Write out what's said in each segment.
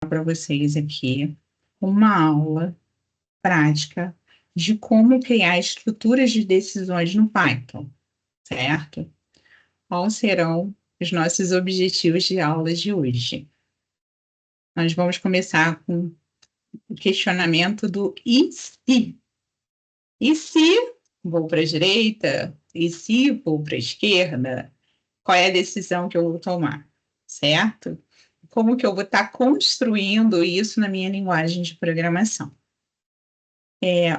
para vocês aqui uma aula prática de como criar estruturas de decisões no Python, certo? Quais serão os nossos objetivos de aula de hoje? Nós vamos começar com o questionamento do e se? E se vou para a direita? E se vou para a esquerda? Qual é a decisão que eu vou tomar, certo? Como que eu vou estar construindo isso na minha linguagem de programação?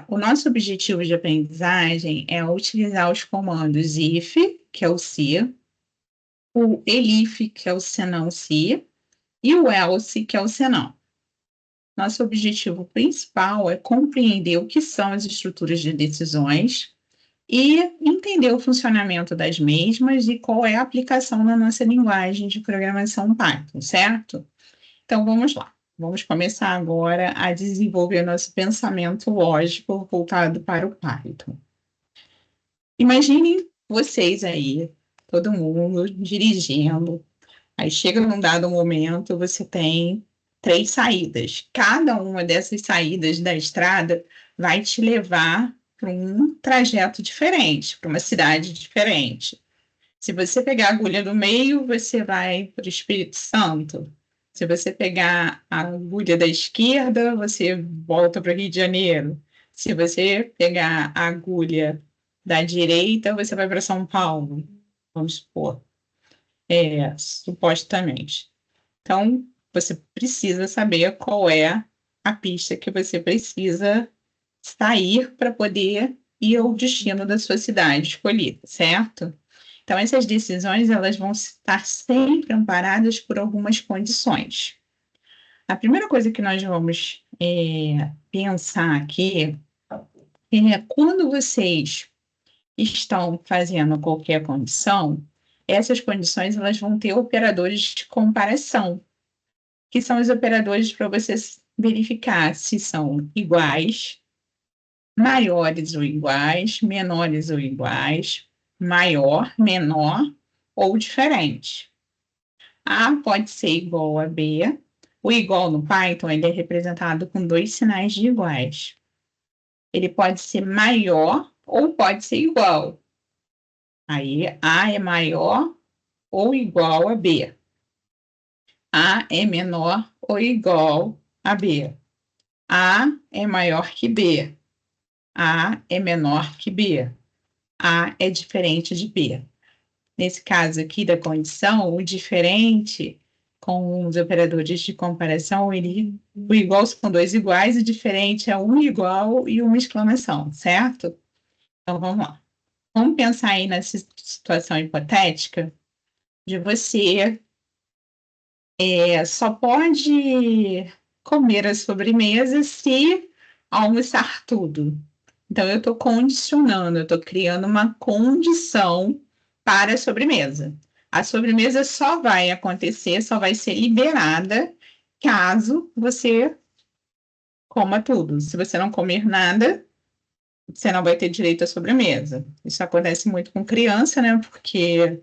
O nosso objetivo de aprendizagem é utilizar os comandos if, que é o se, o elif, que é o senão se, e o else, que é o senão. Nosso objetivo principal é compreender o que são as estruturas de decisões e entender o funcionamento das mesmas e qual é a aplicação na nossa linguagem de programação Python, certo? Então, vamos lá. Vamos começar agora a desenvolver nosso pensamento lógico voltado para o Python. Imaginem vocês aí, todo mundo dirigindo. Aí chega num dado momento, você tem 3 saídas. Cada uma dessas saídas da estrada vai te levar para um trajeto diferente, para uma cidade diferente. Se você pegar a agulha do meio, você vai para o Espírito Santo. Se você pegar a agulha da esquerda, você volta para o Rio de Janeiro. Se você pegar a agulha da direita, você vai para São Paulo, vamos supor, supostamente. Então, você precisa saber qual é a pista que você precisa sair para poder ir ao destino da sua cidade escolhida, certo? Então, essas decisões elas vão estar sempre amparadas por algumas condições. A primeira coisa que nós vamos pensar aqui é quando vocês estão fazendo qualquer condição, essas condições elas vão ter operadores de comparação, que são os operadores para você verificar se são iguais, maiores ou iguais, menores ou iguais, maior, menor ou diferente. A pode ser igual a B. O igual no Python ele é representado com 2 sinais de iguais. Ele pode ser maior ou pode ser igual. Aí A é maior ou igual a B. A é menor ou igual a B. A é maior que B. A é menor que B. A é diferente de B. Nesse caso aqui da condição, o diferente com os operadores de comparação, o igual são 2 iguais, o diferente é um igual e uma exclamação, certo? Então vamos lá. Vamos pensar aí nessa situação hipotética de você só pode comer a sobremesa se almoçar tudo. Então, eu estou condicionando, eu estou criando uma condição para a sobremesa. A sobremesa só vai acontecer, só vai ser liberada caso você coma tudo. Se você não comer nada, você não vai ter direito à sobremesa. Isso acontece muito com criança, né? Porque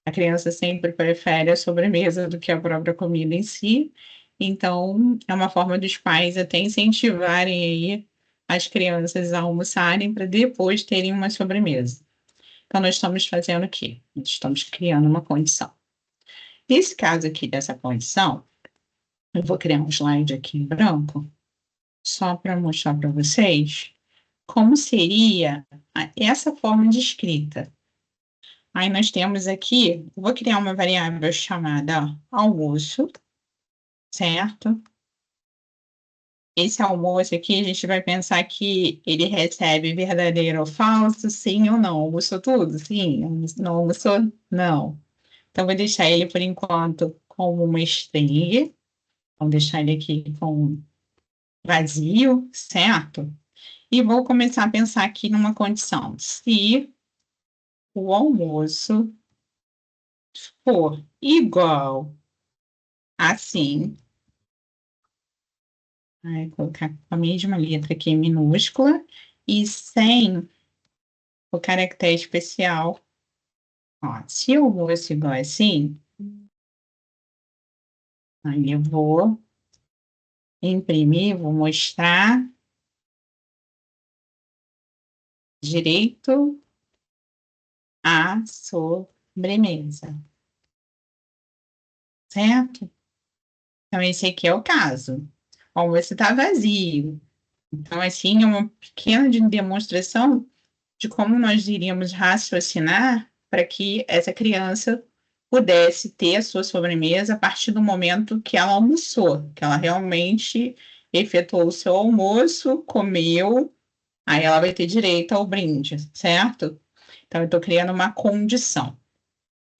a criança sempre prefere a sobremesa do que a própria comida em si. Então, é uma forma dos pais até incentivarem aí as crianças a almoçarem para depois terem uma sobremesa. Então, nós estamos fazendo o quê? Nós estamos criando uma condição. Nesse caso aqui dessa condição, eu vou criar um slide aqui em branco, só para mostrar para vocês como seria essa forma de escrita. Aí nós temos aqui, vou criar uma variável chamada almoço, certo? Esse almoço aqui, a gente vai pensar que ele recebe verdadeiro ou falso, sim ou não. Almoçou tudo? Sim. Não almoçou? Não. Então, vou deixar ele, por enquanto, como uma string. Vamos deixar ele aqui com vazio, certo? E vou começar a pensar aqui numa condição. Se o almoço for igual assim, aí colocar a mesma letra aqui em minúscula e sem o caractere especial. Ó, se eu vou igual assim, aí eu vou imprimir, vou mostrar direito à sobremesa, certo? Então, esse aqui é o caso. O almoço está vazio. Então, assim, é uma pequena demonstração de como nós iríamos raciocinar para que essa criança pudesse ter a sua sobremesa a partir do momento que ela almoçou, que ela realmente efetuou o seu almoço, comeu, aí ela vai ter direito ao brinde, certo? Então, eu estou criando uma condição.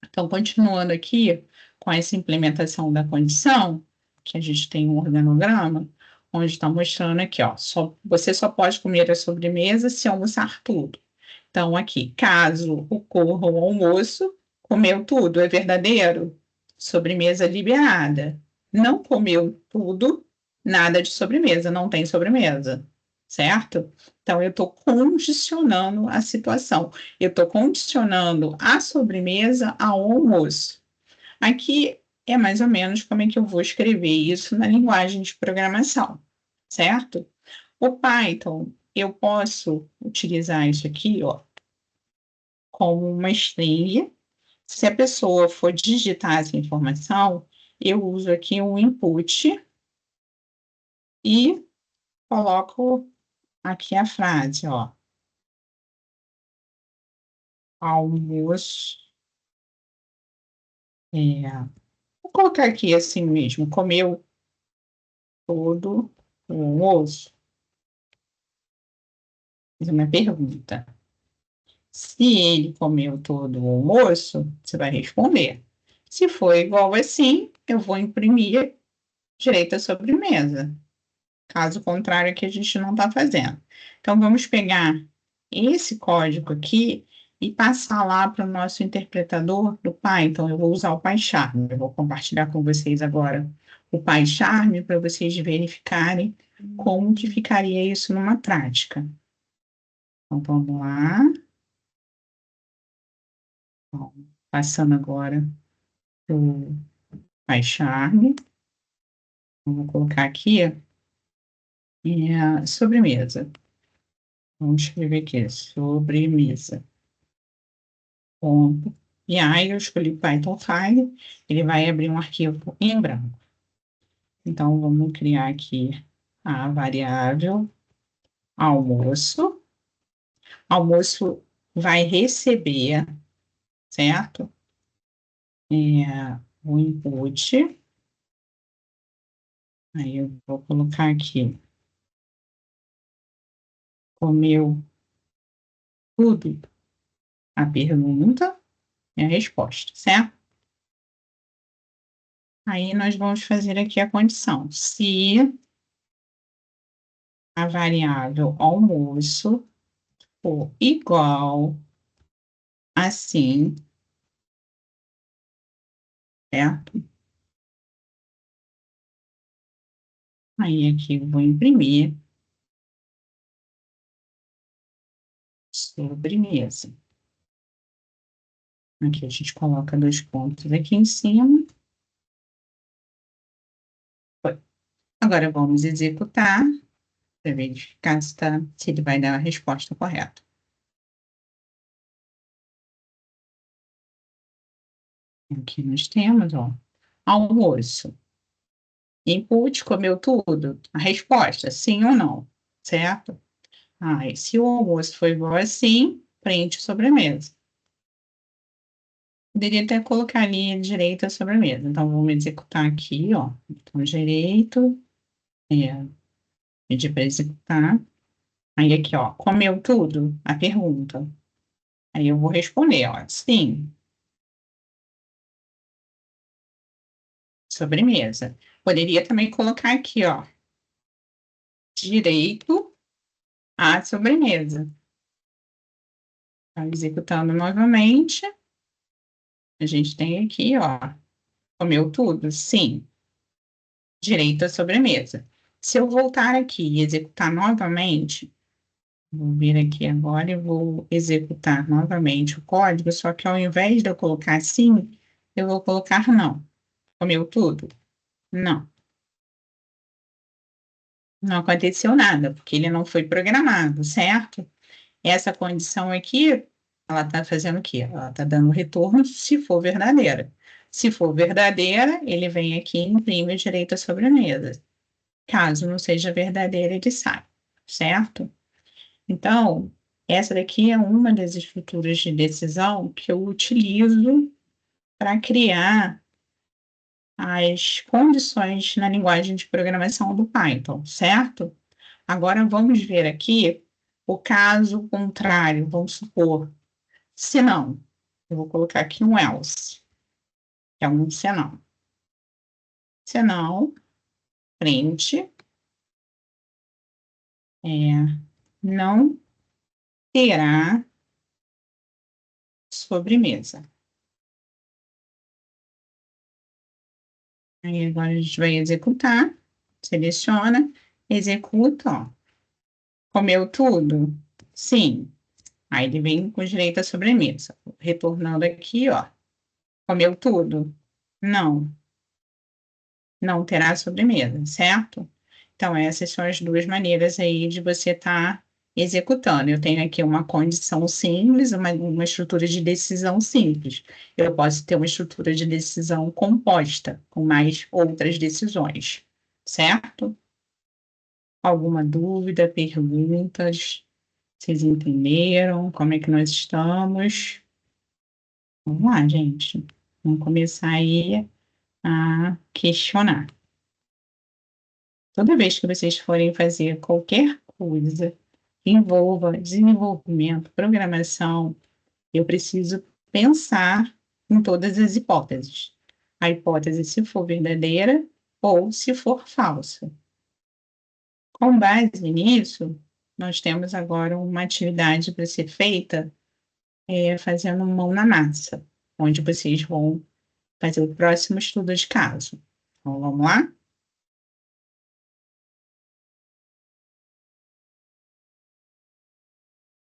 Então, continuando aqui com essa implementação da condição, que a gente tem um organograma, onde está mostrando aqui, ó, você só pode comer a sobremesa se almoçar tudo. Então, aqui, caso ocorra o almoço, comeu tudo, é verdadeiro? Sobremesa liberada. Não comeu tudo, nada de sobremesa, não tem sobremesa, certo? Então, eu estou condicionando a situação. Eu estou condicionando a sobremesa ao almoço. Aqui é mais ou menos como é que eu vou escrever isso na linguagem de programação, certo? O Python, eu posso utilizar isso aqui, ó, como uma string. Se a pessoa for digitar essa informação, eu uso aqui um input e coloco aqui a frase, ó, almoço, vou colocar aqui assim mesmo, comeu todo o almoço? Fiz uma pergunta. Se ele comeu todo o almoço, você vai responder. Se for igual assim, eu vou imprimir direito à sobremesa. Caso contrário, aqui a gente não está fazendo. Então, vamos pegar esse código aqui e passar lá para o nosso interpretador do Python. Então, eu vou usar o PyCharm. Eu vou compartilhar com vocês agora o PyCharm para vocês verificarem como que ficaria isso numa prática. Então, vamos lá. Bom, passando agora para o PyCharm. Vou colocar aqui sobremesa. Vamos escrever aqui, sobremesa. Ponto. E aí eu escolhi Python File, ele vai abrir um arquivo em branco. Então, vamos criar aqui a variável almoço. Almoço vai receber, certo? O input. Aí eu vou colocar aqui, comeu tudo? A pergunta e a resposta, certo? Aí nós vamos fazer aqui a condição. Se a variável almoço for igual assim, certo? Aí aqui eu vou imprimir sobremesa. Aqui a gente coloca dois pontos aqui em cima. Foi. Agora vamos executar para verificar se ele vai dar a resposta correta. Aqui nós temos, ó, almoço. Input, comeu tudo? A resposta, sim ou não, certo? E se o almoço foi igual assim, print sobremesa. Poderia até colocar ali direito à sobremesa. Então, vamos executar aqui, ó. Então, direito, pedir para executar. Aí aqui, ó, comeu tudo? A pergunta. Aí eu vou responder, ó, sim, sobremesa. Poderia também colocar aqui, ó, direito à sobremesa. Tá executando novamente. A gente tem aqui, ó, comeu tudo? Sim, direito à sobremesa. Se eu voltar aqui e executar novamente, vou vir aqui agora e vou executar novamente o código, só que ao invés de eu colocar sim, eu vou colocar não. Comeu tudo? Não. Não aconteceu nada, porque ele não foi programado, certo? Essa condição aqui, ela está fazendo o quê? Ela está dando retorno se for verdadeira. Se for verdadeira, ele vem aqui e imprime o direito à sobremesa. Caso não seja verdadeira, ele sai, certo? Então, essa daqui é uma das estruturas de decisão que eu utilizo para criar as condições na linguagem de programação do Python, certo? Agora vamos ver aqui o caso contrário, vamos supor, se não, eu vou colocar aqui um else, que é um senão. Senão, print, não terá sobremesa. Aí agora a gente vai executar, seleciona, executa, ó. Comeu tudo? Sim. Aí ele vem com direito à sobremesa. Retornando aqui, ó. Comeu tudo? Não, não terá sobremesa, certo? Então, essas são as duas maneiras aí de você estar executando. Eu tenho aqui uma condição simples, uma estrutura de decisão simples. Eu posso ter uma estrutura de decisão composta, com mais outras decisões, certo? Alguma dúvida, perguntas? Vocês entenderam como é que nós estamos? Vamos lá, gente. Vamos começar aí a questionar. Toda vez que vocês forem fazer qualquer coisa que envolva desenvolvimento, programação, eu preciso pensar em todas as hipóteses. A hipótese se for verdadeira ou se for falsa. Com base nisso, nós temos agora uma atividade para ser feita, fazendo mão na massa, onde vocês vão fazer o próximo estudo de caso. Então, vamos lá?